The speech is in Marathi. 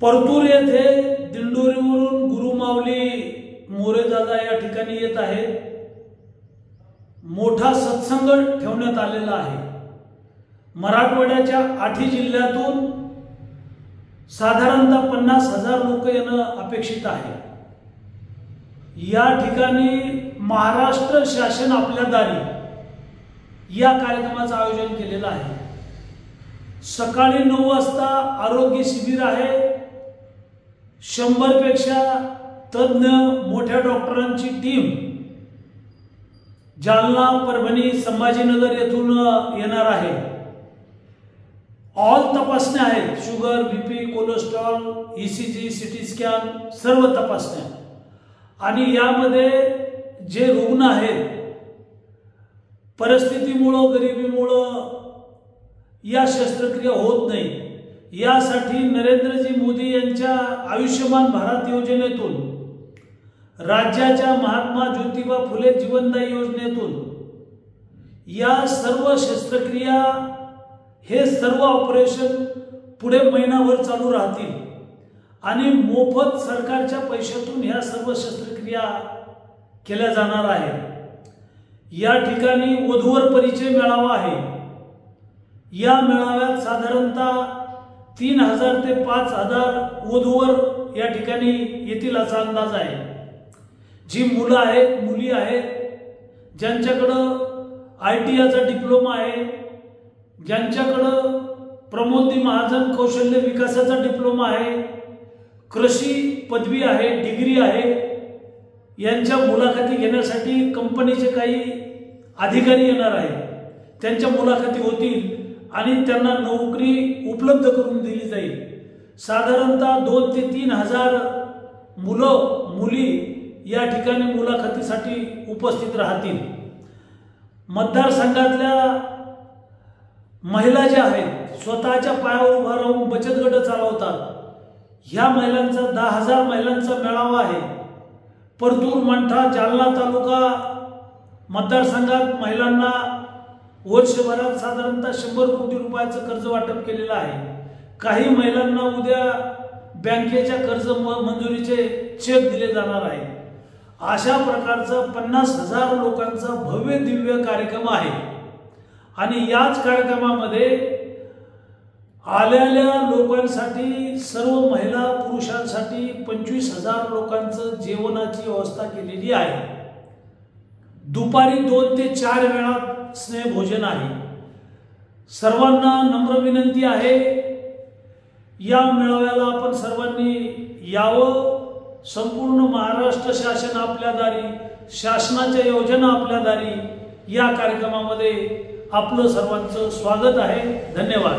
परतूर येथे दिंडोरीवरून गुरुमाऊली मोरेदादा या ठिकाणी येत आहेत। मोठा सत्संग ठेवण्यात आलेला आहे। मराठवाड्याच्या 8 जिल्ह्यातून साधारणतः 50,000 लोक येणं अपेक्षित आहे। या ठिकाणी महाराष्ट्र शासन आपल्या दारी या कार्यक्रमाचं आयोजन केलेलं आहे। सकाळी 9 वाजता आरोग्य शिबिर आहे। 100 पेक्षा तज्ञ मोठ्या डॉक्टरांची टीम जालना, परभणी, संभाजीनगर येथून येणार आहे। ऑल तपासण्या आहेत, sugar, BP, cholesterol, ECG, CT scan, सर्व तपासण्या। आणि यामध्ये जे रुग्ण आहेत परिस्थितीमुळे, गरिबीमुळे या शस्त्रक्रिया होत नाही, यासाठी नरेंद्रजी मोदी यांच्या आयुष्यमान भारत योजनेतून, राज्याच्या महात्मा ज्योतिबा फुले जीवनदायी योजनेतून या सर्व शस्त्रक्रिया, हे सर्व ऑपरेशन पुढे महिनाभर चालू राहतील आणि मोफत सरकारच्या पैशातून ह्या सर्व शस्त्रक्रिया केल्या जाणार आहे। या ठिकाणी वधूवर परिचय मेळावा आहे। या मेळाव्यात साधारणतः 3000 ते 5000 वधूवर या ठिकाणी येतील असा अंदाज आहे। जी मुलं आहेत, मुली आहेत, ज्यांच्याकडं ITIचा डिप्लोमा आहे, ज्यांच्याकडं प्रमोदी महाजन कौशल्य विकासाचा डिप्लोमा आहे, कृषी पदवी आहे, डिग्री आहे, यांच्या मुलाखती घेण्यासाठी कंपनीचे काही अधिकारी येणार आहेत। त्यांच्या मुलाखती होतील आणि त्यांना नोकरी उपलब्ध करून दिली जाईल। साधारणतः 2 ते 3,000 मुलं मुली या ठिकाणी मुलाखतीसाठी उपस्थित राहतील। मतदारसंघातल्या महिला ज्या आहेत, स्वतःच्या पायावर उभा राहून बचत गट चालवतात, ह्या महिलांचा 10,000 महिलांचा मेळावा आहे। परतूर, मंठा, जालना तालुका मतदारसंघात महिलांना वर्षभरात साधारणतः 100 कोटी रुपयाचं कर्ज वाटप केलेलं आहे। काही महिलांना उद्या बँकेच्या कर्ज मंजुरीचे चेक दिले जाणार आहे। अशा प्रकारचा 50,000 लोकांचा भव्य दिव्य कार्यक्रम आहे आणि याच कार्यक्रमामध्ये आलेल्या लोकांसाठी, सर्व महिला पुरुषांसाठी 25,000 लोकांचं जेवणाची व्यवस्था केलेली आहे। दुपारी 2 ते 4 वेळा स्नेहभोजन आहे। सर्वांना नम्र विनंती आहे, या मेळाव्याला आपण सर्वांनी यावं। संपूर्ण महाराष्ट्र शासन आपल्या दारी, शासनाच्या योजना आपल्या दारी, या कार्यक्रमामध्ये आपलं सर्वांचं स्वागत आहे। धन्यवाद।